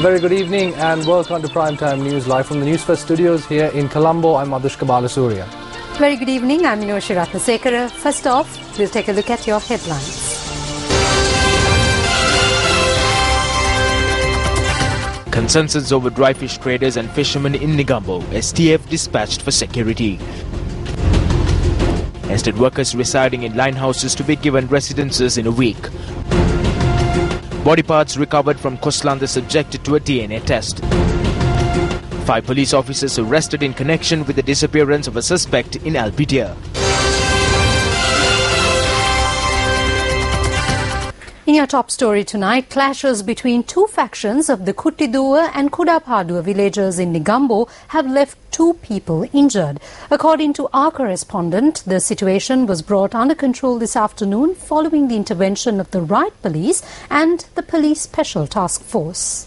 very good evening and welcome to Primetime News live from the Newsfirst studios here in Colombo. I'm Adushka Balasuriya. Very good evening, I'm Newsfirst.lk. First off, we'll take a look at your headlines. Consensus over dry fish traders and fishermen in Negombo. STF dispatched for security. Estate workers residing in line houses to be given residences in a week. Body parts recovered from Koslanda subjected to a DNA test. 5 police officers arrested in connection with the disappearance of a suspect in Alpitia. In your top story tonight, clashes between two factions of the Kuttiduwa and Kudapadua villagers in Negombo have left 2 people injured. According to our correspondent, the situation was brought under control this afternoon following the intervention of the riot police and the police special task force.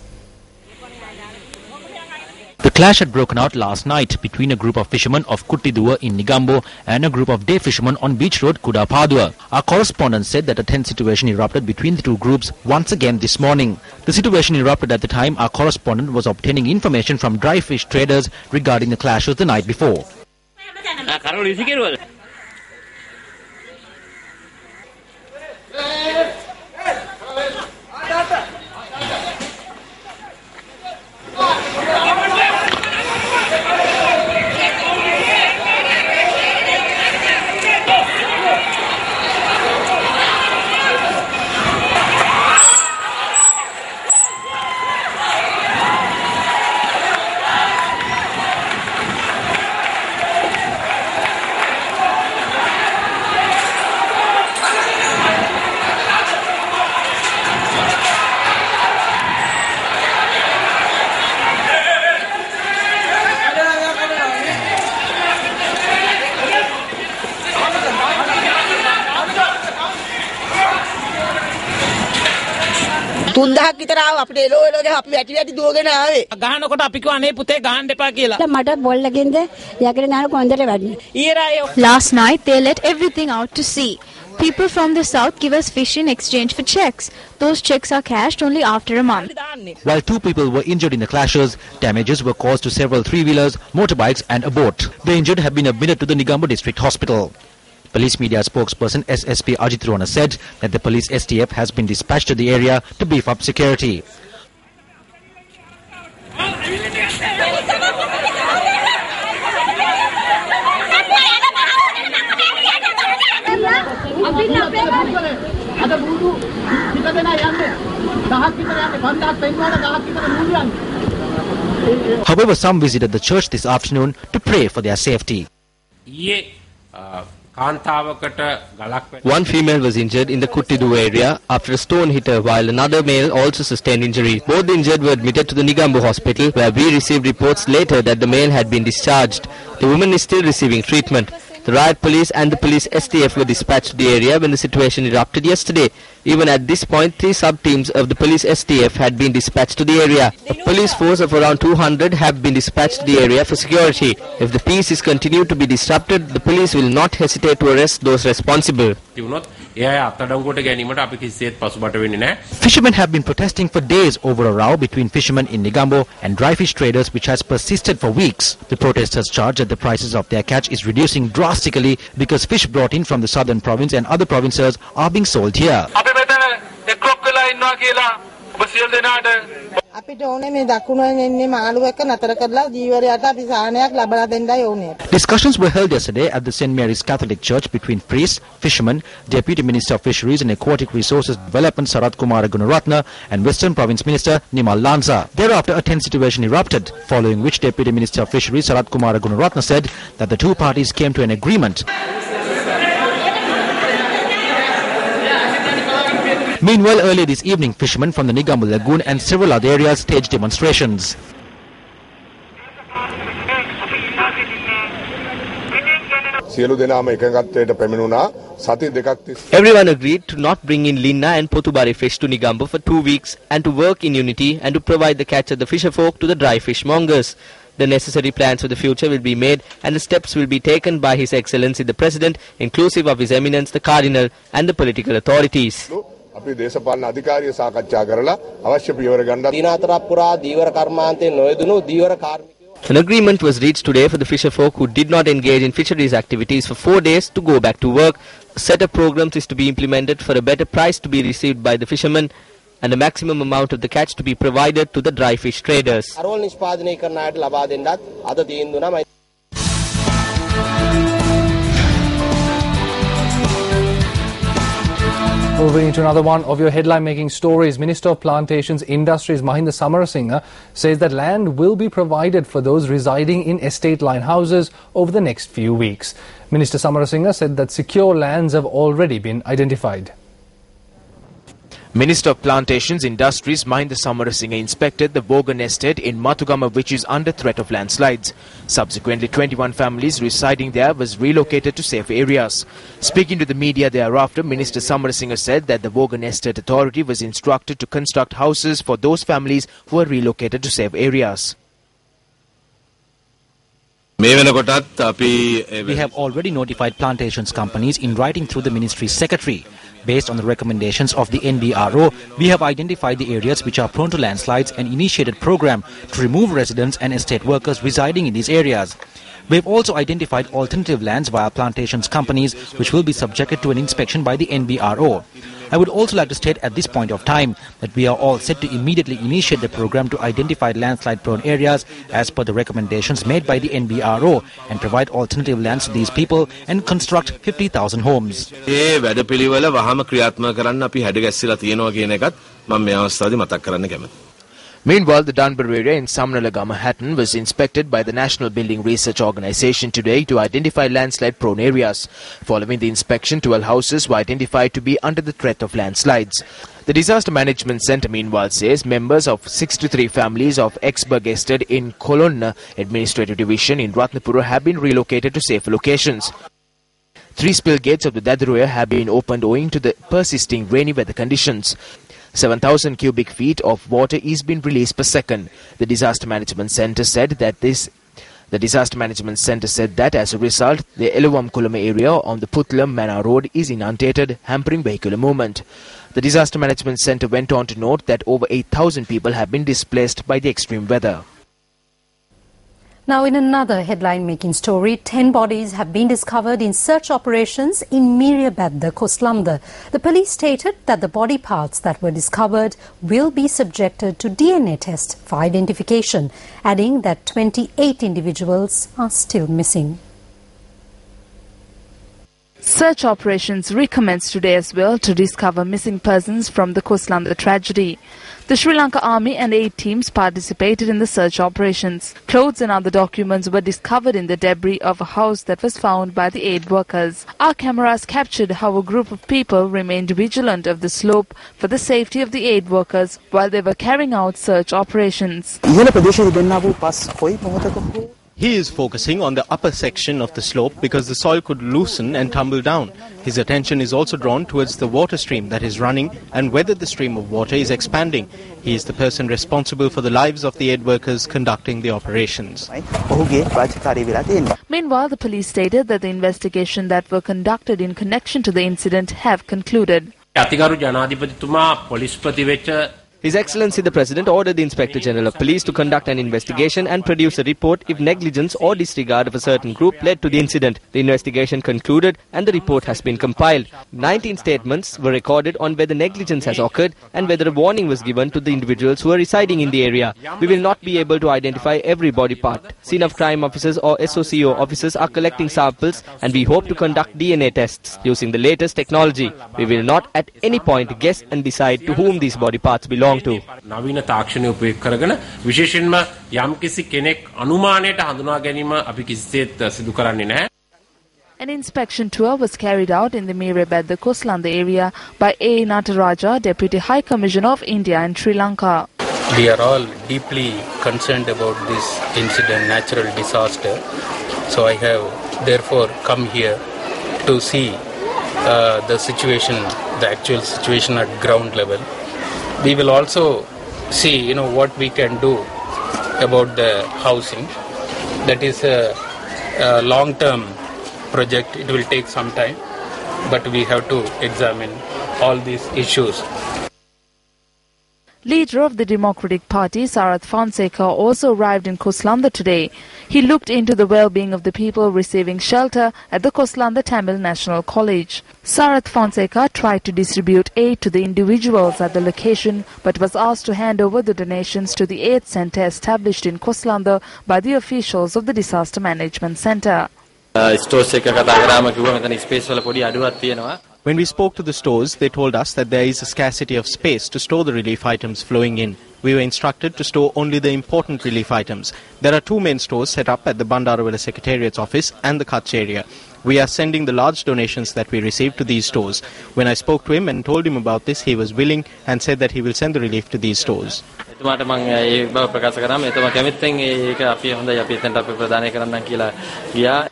The clash had broken out last night between a group of fishermen of Kuttiduwa in Negombo and a group of day fishermen on Beach Road, Kudapadua. Our correspondent said that a tense situation erupted between the two groups once again this morning. The situation erupted at the time our correspondent was obtaining information from dry fish traders regarding the clashes the night before. Last night they let everything out to sea. People from the south give us fish in exchange for checks. Those checks are cashed only after a month. While 2 people were injured in the clashes, damages were caused to several 3-wheelers, motorbikes and a boat. The injured have been admitted to the Negombo District Hospital. Police media spokesperson SSP Ajit Rona said that the police STF has been dispatched to the area to beef up security. However, some visited the church this afternoon to pray for their safety. One female was injured in the Kuttiduwa area after a stone hit her, while another male also sustained injury. Both the injured were admitted to the Negombo hospital, where we received reports later that the male had been discharged. The woman is still receiving treatment. The riot police and the police STF were dispatched to the area when the situation erupted yesterday. Even at this point, 3 sub-teams of the police STF had been dispatched to the area. A police force of around 200 have been dispatched to the area for security. If the peace is continued to be disrupted, the police will not hesitate to arrest those responsible. Fishermen have been protesting for days over a row between fishermen in Negombo and dry fish traders, which has persisted for weeks. The protesters charge that the prices of their catch is reducing drastically because fish brought in from the southern province and other provinces are being sold here. Discussions were held yesterday at the St. Mary's Catholic Church between priests, fishermen, Deputy Minister of Fisheries and Aquatic Resources Development Sarat Kumar Gunaratna and Western Province Minister Nimal Lanza. Thereafter a tense situation erupted, following which Deputy Minister of Fisheries Sarat Kumar Gunaratna said that the 2 parties came to an agreement. Meanwhile, earlier this evening, fishermen from the Negombo Lagoon and several other areas staged demonstrations. Everyone agreed to not bring in Linna and Potubari fish to Negombo for 2 weeks and to work in unity and to provide the catch of the fisherfolk to the dry fish mongers. The necessary plans for the future will be made and the steps will be taken by His Excellency the President, inclusive of His Eminence the Cardinal and the political authorities. අපි දේශපාලන අධිකාරිය සාකච්ඡා කරලා අවශ්‍ය පියවර ගන්න. දින හතරක් පුරා දීවර කර්මාන්තයෙන් නොයදුණු දීවර කාර්මිකයෝ. An agreement was reached today for the fisherfolk who did not engage in fisheries activities for 4 days to go back to work. A set of programs is to be implemented for a better price to be received by the fishermen and a maximum amount of the catch to be provided to the dry fish traders. අරවල් නිෂ්පාදනය කරන අයට ලබා දෙන්නත් අද තීන්දුවම. Moving into another one of your headline-making stories, Minister of Plantations Industries Mahinda Samarasinghe says that land will be provided for those residing in estate line houses over the next few weeks. Minister Samarasinghe said that secure lands have already been identified. Minister of Plantations Industries Mahinda Samarasinghe inspected the Vogan estate in Matugama, which is under threat of landslides. Subsequently, 21 families residing there was relocated to safe areas. Speaking to the media thereafter, Minister Samarasinghe said that the Vogan Estate Authority was instructed to construct houses for those families who were relocated to safe areas. We have already notified plantations companies in writing through the ministry's secretary. Based on the recommendations of the NBRO, we have identified the areas which are prone to landslides and initiated program to remove residents and estate workers residing in these areas. We have also identified alternative lands via plantations companies which will be subjected to an inspection by the NBRO. I would also like to state at this point of time that we are all set to immediately initiate the program to identify landslide-prone areas as per the recommendations made by the NBRO and provide alternative lands to these people and construct 50,000 homes. Meanwhile, the Dunbar area in Samnalagama, Hatton was inspected by the National Building Research Organisation today to identify landslide-prone areas. Following the inspection, 12 houses were identified to be under the threat of landslides. The Disaster Management Centre, meanwhile, says members of 63 families of Exburg Estate in Kolonna Administrative Division in Ratnapura have been relocated to safer locations. 3 spill gates of the Dadaruya have been opened owing to the persisting rainy weather conditions. 7,000 cubic feet of water is being released per second. The Disaster Management Centre said that as a result, the Eluvam Kulama area on the Putlam Mana Road is inundated, hampering vehicular movement. The Disaster Management Centre went on to note that over 8,000 people have been displaced by the extreme weather. Now, in another headline-making story, 10 bodies have been discovered in search operations in Miriyabadda, Koslamda. The police stated that the body parts that were discovered will be subjected to DNA test for identification, adding that 28 individuals are still missing. Search operations recommenced today as well to discover missing persons from the Koslamda tragedy. The Sri Lanka Army and 8 teams participated in the search operations. Clothes and other documents were discovered in the debris of a house that was found by the aid workers. Our cameras captured how a group of people remained vigilant of the slope for the safety of the aid workers while they were carrying out search operations. He is focusing on the upper section of the slope because the soil could loosen and tumble down. His attention is also drawn towards the water stream that is running and whether the stream of water is expanding. He is the person responsible for the lives of the aid workers conducting the operations. Meanwhile, the police stated that the investigation that were conducted in connection to the incident have concluded. His Excellency the President ordered the Inspector General of Police to conduct an investigation and produce a report if negligence or disregard of a certain group led to the incident. The investigation concluded and the report has been compiled. 19 statements were recorded on whether negligence has occurred and whether a warning was given to the individuals who are residing in the area. We will not be able to identify every body part. Scene of crime officers or SOCO officers are collecting samples and we hope to conduct DNA tests using the latest technology. We will not at any point guess and decide to whom these body parts belong to. නවීන තාක්ෂණය උපයෝග කරගෙන විශේෂයෙන්ම යම්කිසි කෙනෙක් අනුමානයට හඳුනා ගැනීම අපි කිසිසේත් සිදු කරන්නේ නැහැ. An inspection tour was carried out in the Miriyabadda Koslamda area by A. Nataraja, Deputy High Commissioner of India and Sri Lanka. We are all deeply concerned about this incident, natural disaster. So I have therefore come here to see the situation, the actual situation at ground level. We will also see, what we can do about the housing. That is a long-term project. It will take some time, but we have to examine all these issues. Leader of the Democratic Party, Sarath Fonseca, also arrived in Koslanda today. He looked into the well-being of the people receiving shelter at the Koslanda Tamil National College. Sarath Fonseca tried to distribute aid to the individuals at the location, but was asked to hand over the donations to the aid centre established in Koslanda by the officials of the Disaster Management Centre. When we spoke to the stores, they told us that there is a scarcity of space to store the relief items flowing in. We were instructed to store only the important relief items. There are 2 main stores set up at the Bandarawala Secretariat's office and the Kutch area. We are sending the large donations that we received to these stores. When I spoke to him and told him about this, he was willing and said that he will send the relief to these stores.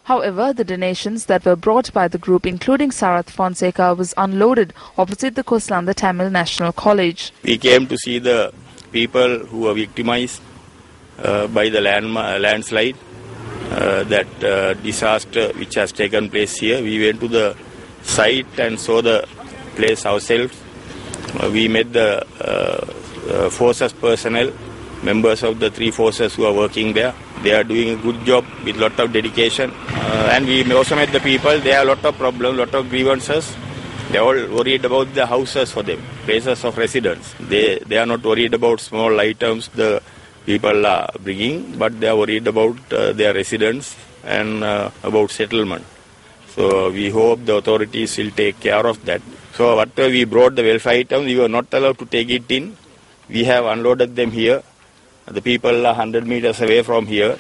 However, the donations that were brought by the group, including Sarath Fonseca, was unloaded opposite the Koslanda Tamil National College. We came to see the people who were victimized by the landslide, that disaster which has taken place here. We went to the site and saw the place ourselves. We met the forces personnel, members of the 3 forces who are working there. They are doing a good job with lot of dedication. And we also met the people. They have a lot of problems, lot of grievances. They are all worried about the houses for them, places of residence. They are not worried about small items the people are bringing, but they are worried about their residence and about settlement. So we hope the authorities will take care of that. So whatever we brought, the welfare items, we were not allowed to take it in. We have unloaded them here. The people are 100 meters away from here.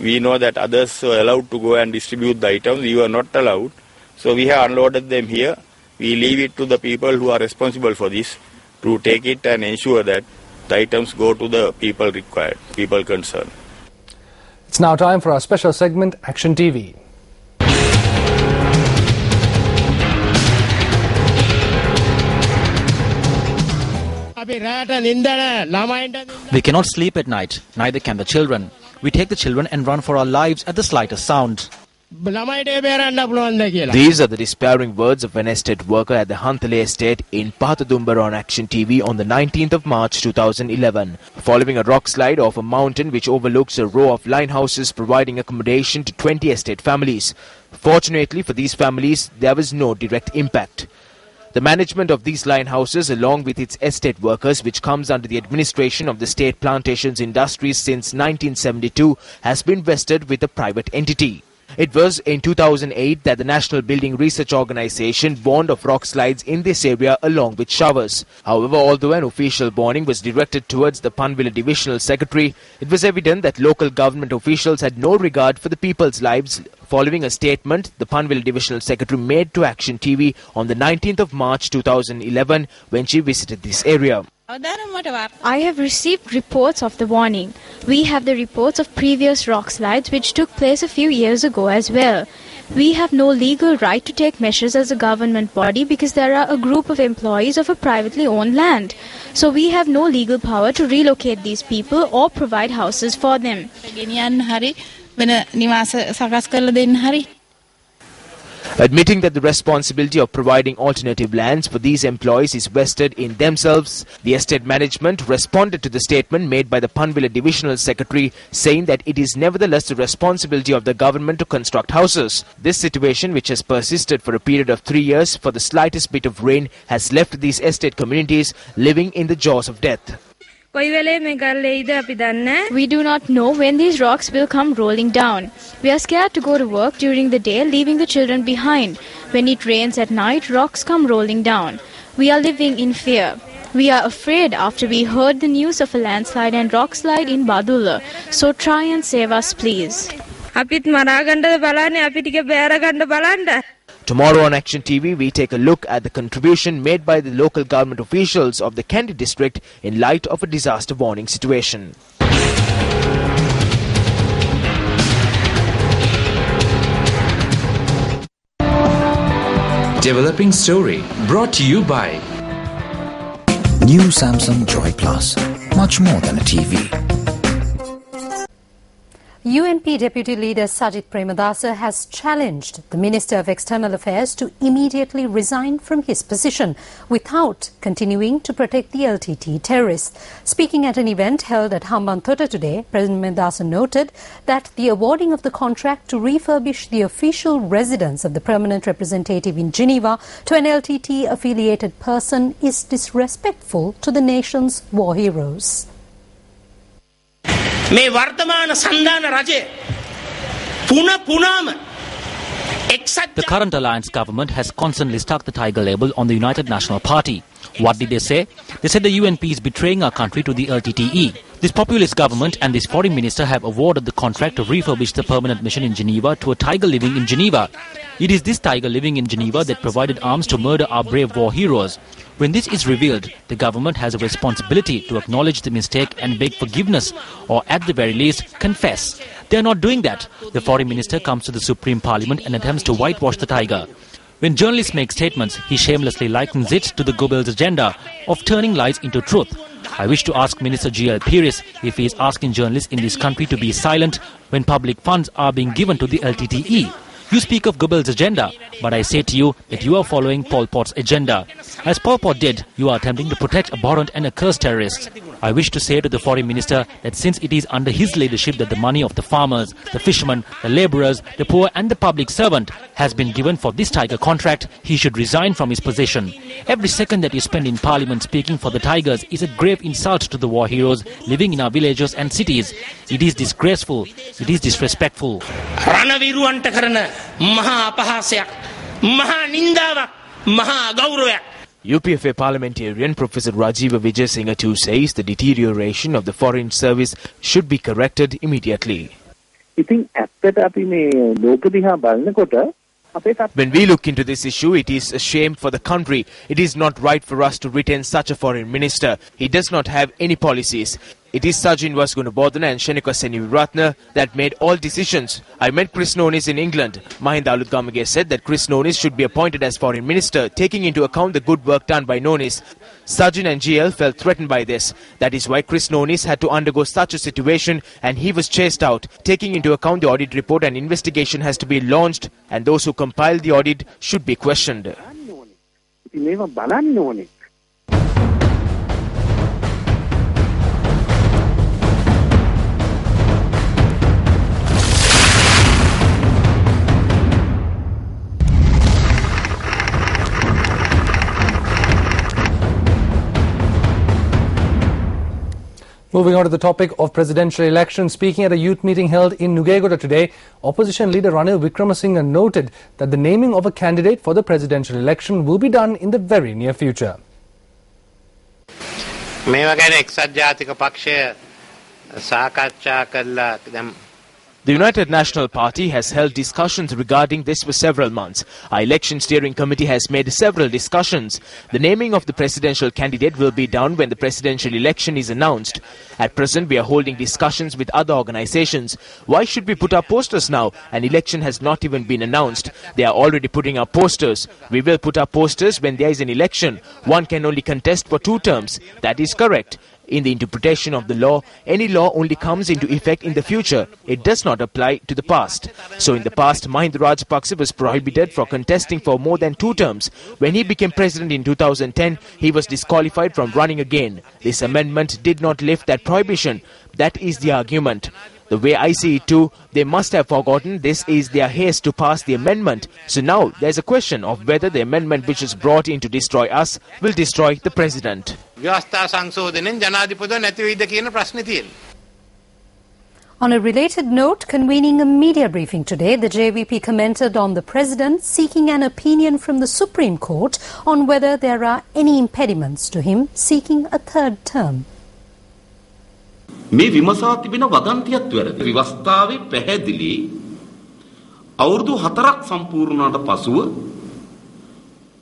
We know that others were allowed to go and distribute the items. We were not allowed. So we have unloaded them here. We leave it to the people who are responsible for this to take it and ensure that the items go to the people required, people concerned. It's now time for our special segment, Action TV. We cannot sleep at night, neither can the children. We take the children and run for our lives at the slightest sound. These are the despairing words of an estate worker at the Hantale estate in Pahatadumbar on Action TV on the 19th of March 2011. Following a rock slide off a mountain which overlooks a row of line houses providing accommodation to 20 estate families. Fortunately for these families, there was no direct impact. The management of these line houses, along with its estate workers, which comes under the administration of the State Plantations Industries since 1972, has been vested with a private entity. It was in 2008 that the National Building Research Organisation warned of rock slides in this area along with showers. However, although an official warning was directed towards the Panvila Divisional Secretary, it was evident that local government officials had no regard for the people's lives. Following a statement the Panvila Divisional Secretary made to Action TV on the 19th of March 2011 when she visited this area. I have received reports of the warning. We have the reports of previous rock slides which took place a few years ago as well. We have no legal right to take measures as a government body because there are a group of employees of a privately owned land. So we have no legal power to relocate these people or provide houses for them. Admitting that the responsibility of providing alternative lands for these employees is vested in themselves, the estate management responded to the statement made by the Panvila Divisional Secretary, saying that it is nevertheless the responsibility of the government to construct houses. This situation, which has persisted for a period of 3 years for the slightest bit of rain, has left these estate communities living in the jaws of death. We do not know when these rocks will come rolling down. We are scared to go to work during the day, leaving the children behind. When it rains at night, rocks come rolling down. We are living in fear. We are afraid after we heard the news of a landslide and rock slide in Badula. So try and save us, please. Tomorrow on Action TV, we take a look at the contribution made by the local government officials of the Kandy district in light of a disaster warning situation. Developing story brought to you by New Samsung Joy Plus, much more than a TV. UNP Deputy Leader Sajith Premadasa has challenged the Minister of External Affairs to immediately resign from his position without continuing to protect the LTT terrorists. Speaking at an event held at Hambantota today, Premadasa noted that the awarding of the contract to refurbish the official residence of the permanent representative in Geneva to an LTT-affiliated person is disrespectful to the nation's war heroes. මේ වර්තමාන සන්ධාන රජය පුනම The current alliance government has constantly stuck the tiger label on the United National Party. What did they say? They said the UNP is betraying our country to the LTTE. This populist government and this foreign minister have awarded the contract to refurbish the permanent mission in Geneva to a tiger living in Geneva. It is this tiger living in Geneva that provided arms to murder our brave war heroes. When this is revealed, the government has a responsibility to acknowledge the mistake and beg forgiveness, or at the very least, confess. They are not doing that. The foreign minister comes to the Supreme Parliament and attempts to whitewash the tiger. When journalists make statements, he shamelessly likens it to the Goebbels agenda of turning lies into truth. I wish to ask Minister G.L. Pires if he is asking journalists in this country to be silent when public funds are being given to the LTTE. You speak of Goebbels' agenda, but I say to you that you are following Pol Pot's agenda. As Pol Pot did, you are attempting to protect abhorrent and accursed terrorists. I wish to say to the foreign minister that since it is under his leadership that the money of the farmers, the fishermen, the labourers, the poor and the public servant has been given for this tiger contract, he should resign from his position. Every second that you spend in parliament speaking for the tigers is a grave insult to the war heroes living in our villages and cities. It is disgraceful. It is disrespectful. UPFA parliamentarian Professor Rajiva Vijayasinghe too says the deterioration of the foreign service should be corrected immediately. When we look into this issue, it is a shame for the country. It is not right for us to retain such a foreign minister. He does not have any policies. It is Sajin Vasgunabodhana and Shenika Seniviratna that made all decisions. I met Chris Nonis in England. Mahinda Alutgamage said that Chris Nonis should be appointed as foreign minister, taking into account the good work done by Nonis. Sajin and GL felt threatened by this. That is why Chris Nonis had to undergo such a situation and he was chased out. Taking into account the audit report, an investigation has to be launched and those who compiled the audit should be questioned. Moving on to the topic of presidential elections, speaking at a youth meeting held in Nugegoda today, opposition leader Ranil Wickremesinghe noted that the naming of a candidate for the presidential election will be done in the very near future. The United National Party has held discussions regarding this for several months. Our election steering committee has made several discussions. The naming of the presidential candidate will be done when the presidential election is announced. At present, we are holding discussions with other organizations. Why should we put up posters now? An election has not even been announced. They are already putting up posters. We will put up posters when there is an election. One can only contest for 2 terms. That is correct. In the interpretation of the law, any law only comes into effect in the future. It does not apply to the past. So in the past, Mahinda Rajapaksa was prohibited from contesting for more than 2 terms. When he became president in 2010, he was disqualified from running again. This amendment did not lift that prohibition. That is the argument. The way I see it too, they must have forgotten this is their haste to pass the amendment. So now there's a question of whether the amendment which is brought in to destroy us will destroy the president. On a related note, convening a media briefing today, the JVP commented on the president seeking an opinion from the Supreme Court on whether there are any impediments to him seeking a 3rd term. මේ විමසා තිබෙන වදන්තියත් වැරදි. විවස්ථාවේ පැහැදිලි. අවුරුදු 4ක් සම්පූර්ණ වුණාට පසුව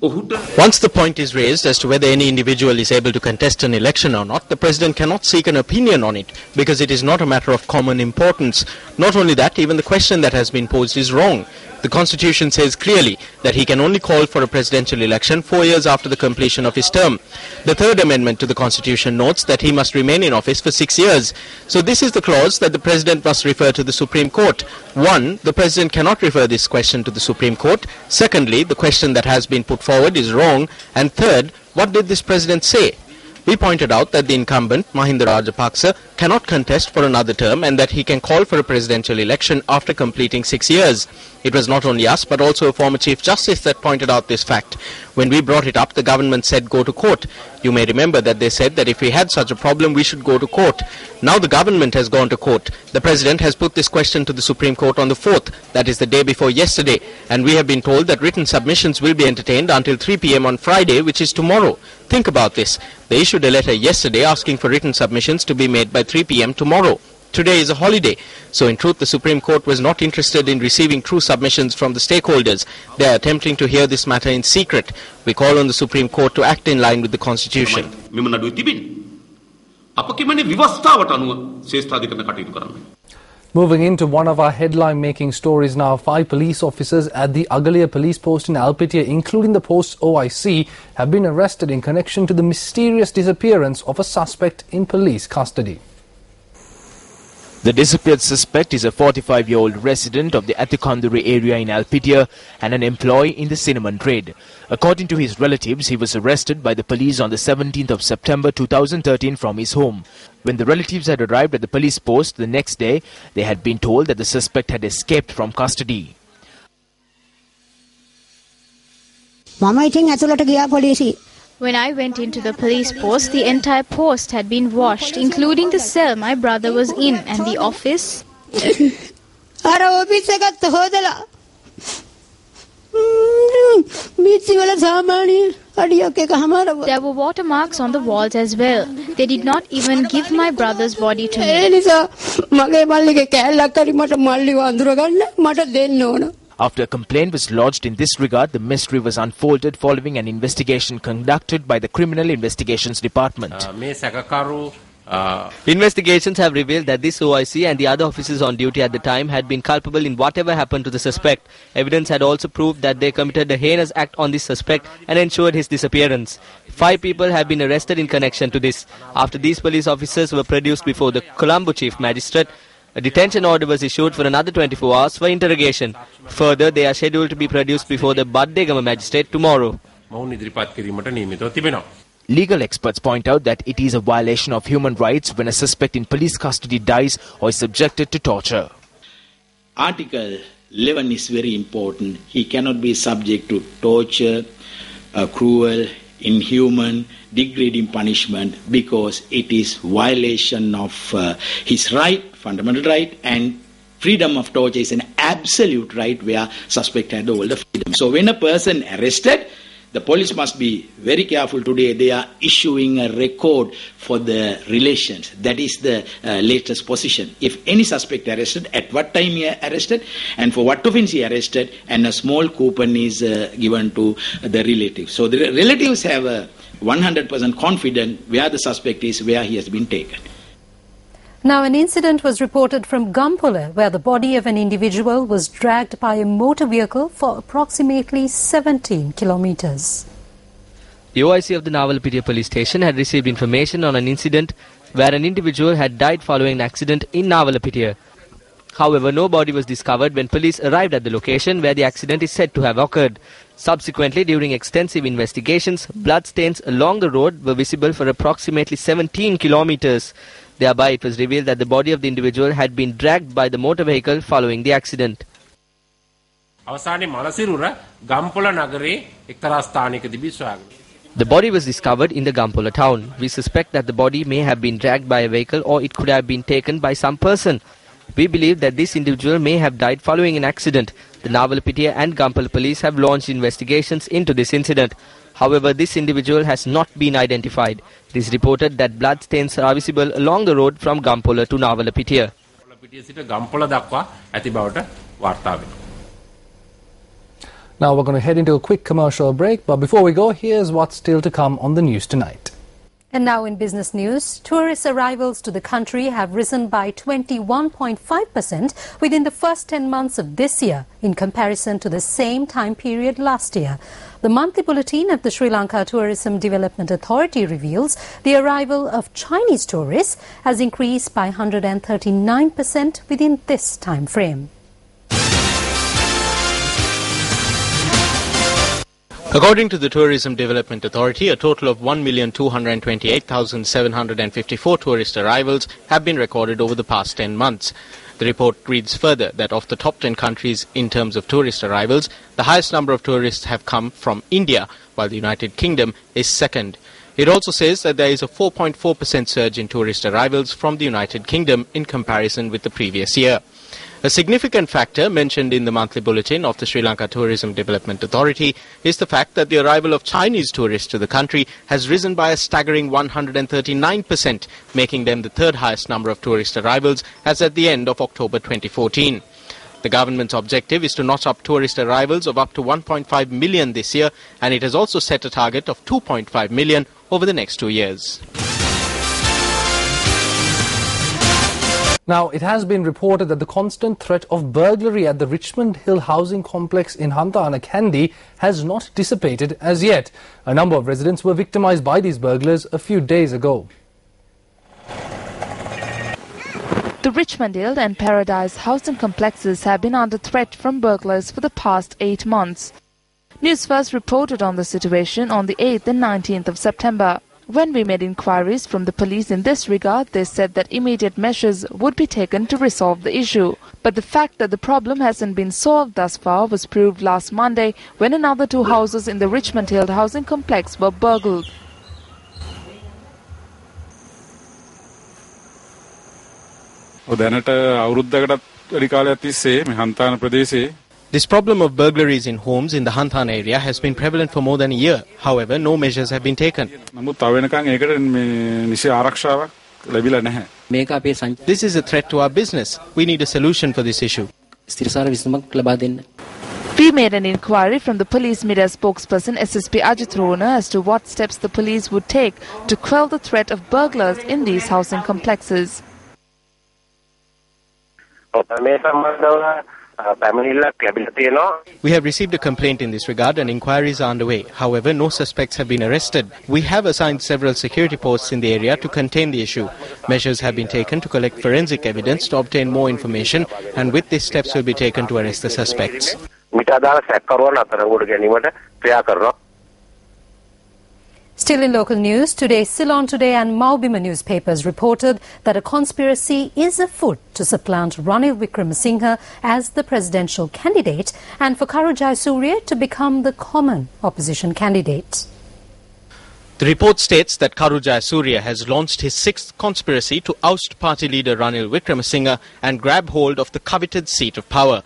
Once the point is raised as to whether any individual is able to contest an election or not, the President cannot seek an opinion on it because it is not a matter of common importance. Not only that, even the question that has been posed is wrong. The Constitution says clearly that he can only call for a presidential election 4 years after the completion of his term. The third amendment to the Constitution notes that he must remain in office for 6 years. So this is the clause that the President must refer to the Supreme Court. One, the President cannot refer this question to the Supreme Court. Secondly, the question that has been put forward is wrong. And third, what did this President say? We pointed out that the incumbent, Mahinda Rajapaksa, cannot contest for another term and that he can call for a presidential election after completing 6 years. It was not only us but also a former Chief Justice that pointed out this fact. When we brought it up, the government said go to court. You may remember that they said that if we had such a problem, we should go to court. Now the government has gone to court. The President has put this question to the Supreme Court on the 4th, that is the day before yesterday, and we have been told that written submissions will be entertained until 3 p.m. on Friday, which is tomorrow. Think about this. They issued a letter yesterday asking for written submissions to be made by 3 p.m. tomorrow. Today is a holiday. So in truth, the Supreme Court was not interested in receiving true submissions from the stakeholders. They are attempting to hear this matter in secret. We call on the Supreme Court to act in line with the Constitution. Moving into one of our headline-making stories now, 5 police officers at the Agalia police post in Alpitia, including the post's OIC, have been arrested in connection to the mysterious disappearance of a suspect in police custody. The disappeared suspect is a 45-year-old resident of the Athikanduri area in Alpitia and an employee in the cinnamon trade. According to his relatives, he was arrested by the police on the 17th of September 2013 from his home. When the relatives had arrived at the police post the next day, they had been told that the suspect had escaped from custody. When I went into the police post, the entire post had been washed, including the cell my brother was in and the office. There were watermarks on the walls as well. They did not even give my brother's body to me. After a complaint was lodged in this regard, the mystery was unfolded following an investigation conducted by the Criminal Investigations Department. Investigations have revealed that this OIC and the other officers on duty at the time had been culpable in whatever happened to the suspect. Evidence had also proved that they committed a heinous act on this suspect and ensured his disappearance. 5 people have been arrested in connection to this. After these police officers were produced before the Colombo Chief Magistrate, a detention order was issued for another 24 hours for interrogation. Further, they are scheduled to be produced before the Baddegama Magistrate tomorrow. Legal experts point out that it is a violation of human rights when a suspect in police custody dies or is subjected to torture. Article 11 is very important. He cannot be subject to torture, cruel, inhuman, degrading punishment because it is violation of his right, fundamental right, and freedom of torture is an absolute right where suspect had all the freedom. So when a person arrested, the police must be very careful today. They are issuing a record for the relations. That is the latest position. If any suspect arrested, at what time he arrested, and for what offence he arrested, and a small coupon is given to the relatives. So the relatives have a 100% confidence where the suspect is, where he has been taken. Now, an incident was reported from Gampula, where the body of an individual was dragged by a motor vehicle for approximately 17 kilometers. The OIC of the Navalapitiya police station had received information on an incident where an individual had died following an accident in Navalapitiya. However, no body was discovered when police arrived at the location where the accident is said to have occurred. Subsequently, during extensive investigations, bloodstains along the road were visible for approximately 17 kilometers. Thereby, it was revealed that the body of the individual had been dragged by the motor vehicle following the accident. The body was discovered in the Gampula town. We suspect that the body may have been dragged by a vehicle or it could have been taken by some person. We believe that this individual may have died following an accident. The Navalapitiya and Gampula police have launched investigations into this incident. However, this individual has not been identified. It is reported that bloodstains are visible along the road from Gampula to Navalapitiya. Now we're going to head into a quick commercial break, but before we go, here's what's still to come on the news tonight. And now in business news, tourist arrivals to the country have risen by 21.5% within the first 10 months of this year in comparison to the same time period last year. The monthly bulletin of the Sri Lanka Tourism Development Authority reveals the arrival of Chinese tourists has increased by 139% within this time frame. According to the Tourism Development Authority, a total of 1,228,754 tourist arrivals have been recorded over the past 10 months. The report reads further that of the top 10 countries in terms of tourist arrivals, the highest number of tourists have come from India, while the United Kingdom is second. It also says that there is a 4.4% surge in tourist arrivals from the United Kingdom in comparison with the previous year. A significant factor mentioned in the monthly bulletin of the Sri Lanka Tourism Development Authority is the fact that the arrival of Chinese tourists to the country has risen by a staggering 139%, making them the third highest number of tourist arrivals as at the end of October 2014. The government's objective is to notch up tourist arrivals of up to 1.5 million this year, and it has also set a target of 2.5 million over the next 2 years. Now, it has been reported that the constant threat of burglary at the Richmond Hill housing complex in Hantana Kandy has not dissipated as yet. A number of residents were victimized by these burglars a few days ago. The Richmond Hill and Paradise housing complexes have been under threat from burglars for the past 8 months. Newsfirst reported on the situation on the 8th and 19th of September. When we made inquiries from the police in this regard, they said that immediate measures would be taken to resolve the issue. But the fact that the problem hasn't been solved thus far was proved last Monday when another 2 houses in the Richmond Hill housing complex were burgled. This problem of burglaries in homes in the Hanthan area has been prevalent for more than a year. However, no measures have been taken. This is a threat to our business. We need a solution for this issue. We made an inquiry from the police media spokesperson SSP Ajit Rona as to what steps the police would take to quell the threat of burglars in these housing complexes. We have received a complaint in this regard and inquiries are underway. However, no suspects have been arrested. We have assigned several security posts in the area to contain the issue. Measures have been taken to collect forensic evidence to obtain more information, and with this steps will be taken to arrest the suspects. Still in local news, today Ceylon Today and Maubima newspapers reported that a conspiracy is afoot to supplant Ranil Wickremesinghe as the presidential candidate and for Karu Jayasuriya to become the common opposition candidate. The report states that Karu Jayasuriya has launched his 6th conspiracy to oust party leader Ranil Wickremesinghe and grab hold of the coveted seat of power.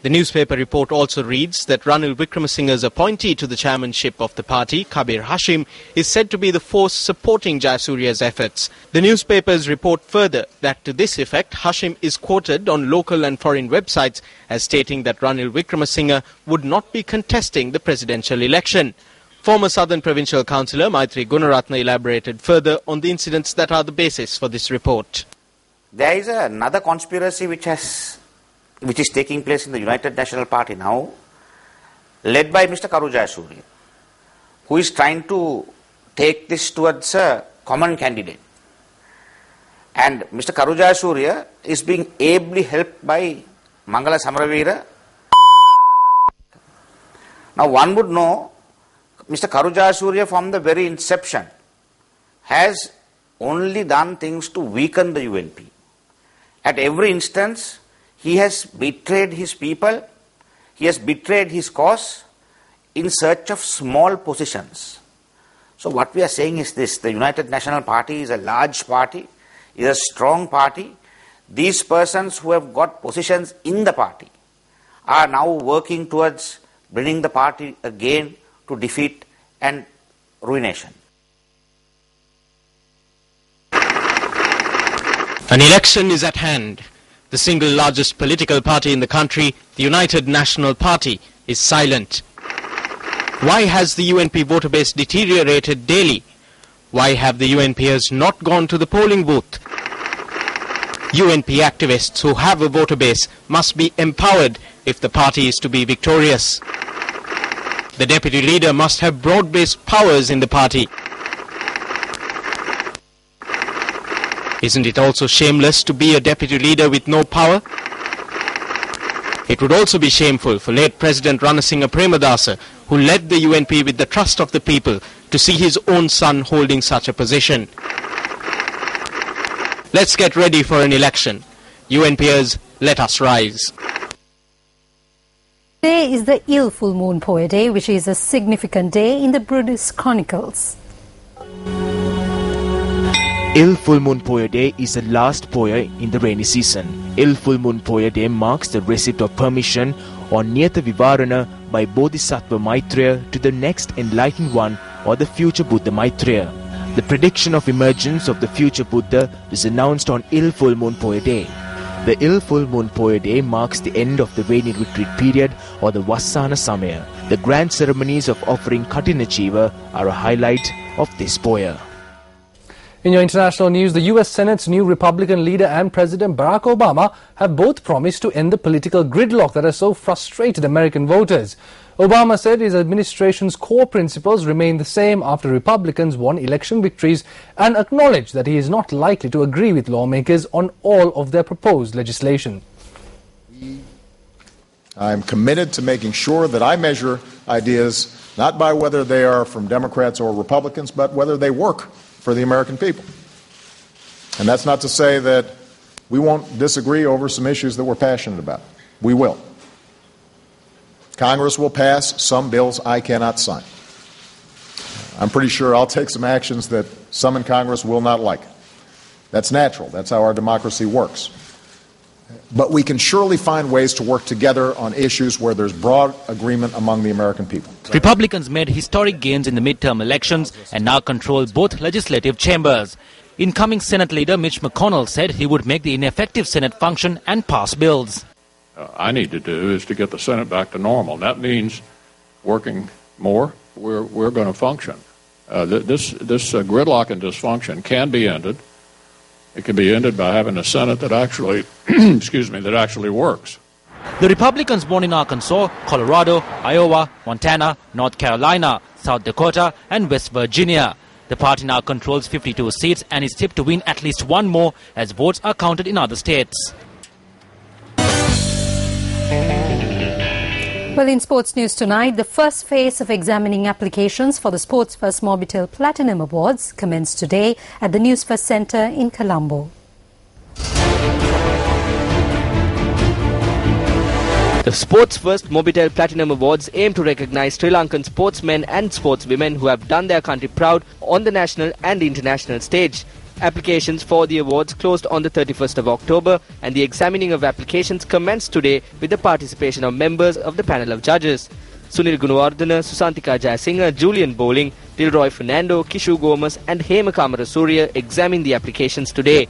The newspaper report also reads that Ranil Wickremesinghe's appointee to the chairmanship of the party, Kabir Hashim, is said to be the force supporting Jayasuriya's efforts. The newspapers report further that to this effect, Hashim is quoted on local and foreign websites as stating that Ranil Wickremesinghe would not be contesting the presidential election. Former Southern Provincial Councillor Maitri Gunaratne elaborated further on the incidents that are the basis for this report. There is another conspiracy which is taking place in the United National Party now, led by Mr. Karu Jayasuriya, who is trying to take this towards a common candidate. And Mr. Karu Jayasuriya is being ably helped by Mangala Samaravira. Now one would know Mr. Karu Jayasuriya from the very inception has only done things to weaken the UNP. At every instance, he has betrayed his people, he has betrayed his cause in search of small positions. So what we are saying is this: the United National Party is a large party, is a strong party. These persons who have got positions in the party are now working towards bringing the party again to defeat and ruination. An election is at hand. The single largest political party in the country, the United National Party, is silent. Why has the UNP voter base deteriorated daily? Why have the UNPers not gone to the polling booth? UNP activists who have a voter base must be empowered if the party is to be victorious. The deputy leader must have broad-based powers in the party. Isn't it also shameless to be a deputy leader with no power? It would also be shameful for late President Ranasinghe Premadasa, who led the UNP with the trust of the people, to see his own son holding such a position. Let's get ready for an election. UNPers, let us rise. Today is the Ill Full Moon Poya Day, which is a significant day in the Buddhist chronicles. Ill Full Moon Poya Day is the last Poya in the rainy season. Ill Full Moon Poya Day marks the receipt of permission or Niyata Vivarana by Bodhisattva Maitreya to the next enlightened one or the future Buddha Maitreya. The prediction of emergence of the future Buddha is announced on Ill Full Moon Poya Day. The Ill Full Moon Poya Day marks the end of the rainy retreat period or the Vassana Samaya. The grand ceremonies of offering Katinachiva are a highlight of this Poya. In your international news, the US Senate's new Republican leader and President Barack Obama have both promised to end the political gridlock that has so frustrated American voters. Obama said his administration's core principles remain the same after Republicans won election victories and acknowledged that he is not likely to agree with lawmakers on all of their proposed legislation. I'm committed to making sure that I measure ideas not by whether they are from Democrats or Republicans, but whether they work for the American people. And that's not to say that we won't disagree over some issues that we're passionate about. We will. Congress will pass some bills I cannot sign. I'm pretty sure I'll take some actions that some in Congress will not like. That's natural. That's how our democracy works. But we can surely find ways to work together on issues where there's broad agreement among the American people. Republicans made historic gains in the midterm elections and now control both legislative chambers. Incoming Senate leader Mitch McConnell said he would make the ineffective Senate function and pass bills. I need to do is to get the Senate back to normal. That means working more. We're going to function. This gridlock and dysfunction can be ended. It can be ended by having a Senate that actually, that actually works. The Republicans won in Arkansas, Colorado, Iowa, Montana, North Carolina, South Dakota, and West Virginia. The party now controls 52 seats and is tipped to win at least one more as votes are counted in other states. Well, in sports news tonight, the first phase of examining applications for the Sports First Mobitel Platinum Awards commenced today at the Newsfirst Centre in Colombo. The Sports First Mobitel Platinum Awards aim to recognise Sri Lankan sportsmen and sportswomen who have done their country proud on the national and international stage. Applications for the awards closed on the 31st of October and the examining of applications commenced today with the participation of members of the panel of judges. Sunil Gunawardena, Susantika Jayasinghe, Julian Bowling, Dilroy Fernando, Kishu Gomes and Hema Kamara Surya examined the applications today.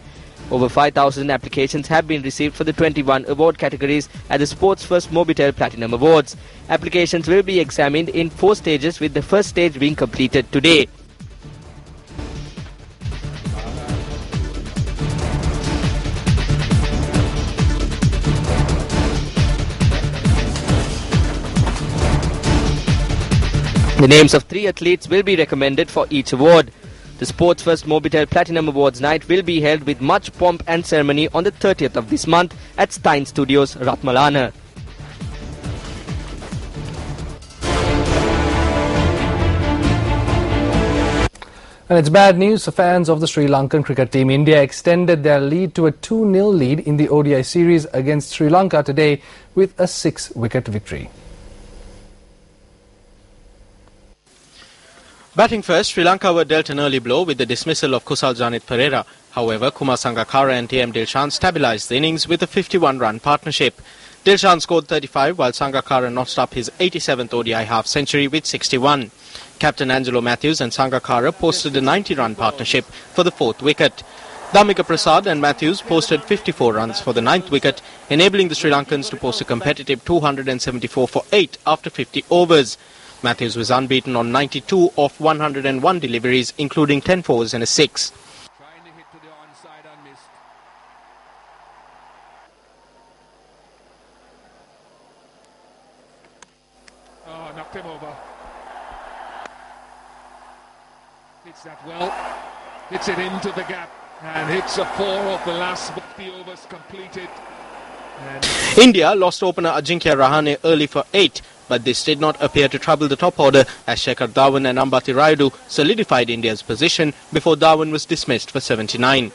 Over 5,000 applications have been received for the 21 award categories at the Sports First Mobitel Platinum Awards. Applications will be examined in 4 stages with the first stage being completed today. The names of 3 athletes will be recommended for each award. The Sports First Mobitel Platinum Awards night will be held with much pomp and ceremony on the 30th of this month at Stein Studios, Ratmalana. And it's bad news for fans of the Sri Lankan cricket team. India extended their lead to a 2-0 lead in the ODI series against Sri Lanka today with a 6-wicket victory. Batting first, Sri Lanka were dealt an early blow with the dismissal of Kusal Janit Pereira. However, Kumar Sangakkara and T.M. Dilshan stabilised the innings with a 51-run partnership. Dilshan scored 35 while Sangakkara notched up his 87th ODI half-century with 61. Captain Angelo Matthews and Sangakkara posted a 90-run partnership for the 4th wicket. Dhammika Prasad and Matthews posted 54 runs for the 9th wicket, enabling the Sri Lankans to post a competitive 274 for 8 after 50 overs. Matthews was unbeaten on 92 of 101 deliveries, including 10 fours and a 6. Oh, knocked him over. Hits that well. Hits it into the gap. And hits a 4 of the last 50 overs completed. India lost opener Ajinkya Rahane early for 8, but this did not appear to trouble the top order as Shekhar Dhawan and Ambati Rayudu solidified India's position before Dhawan was dismissed for 79.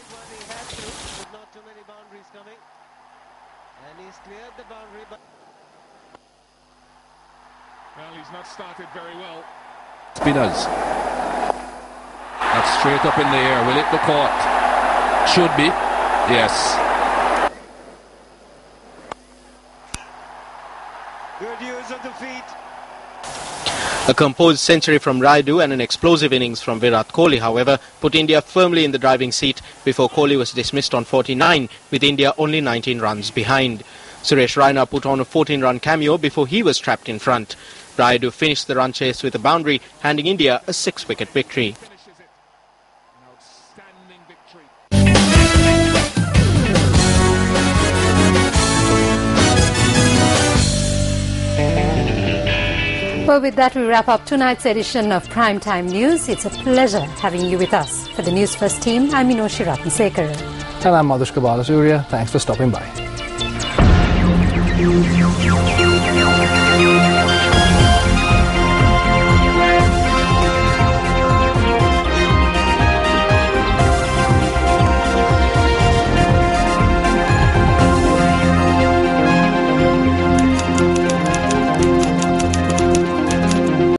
Well, he's not started very well. Spinners. That's straight up in the air. Will hit the court. Should be. Yes. Good use of the feet. A composed century from Rayudu and an explosive innings from Virat Kohli, however, put India firmly in the driving seat before Kohli was dismissed on 49, with India only 19 runs behind. Suresh Raina put on a 14-run cameo before he was trapped in front. Rayudu finished the run chase with a boundary, handing India a 6-wicket victory. Well, with that, we wrap up tonight's edition of Primetime News. It's a pleasure having you with us. For the News First team, I'm Minoshi Ratnasekara. And I'm Madhushka Balasurya. Thanks for stopping by.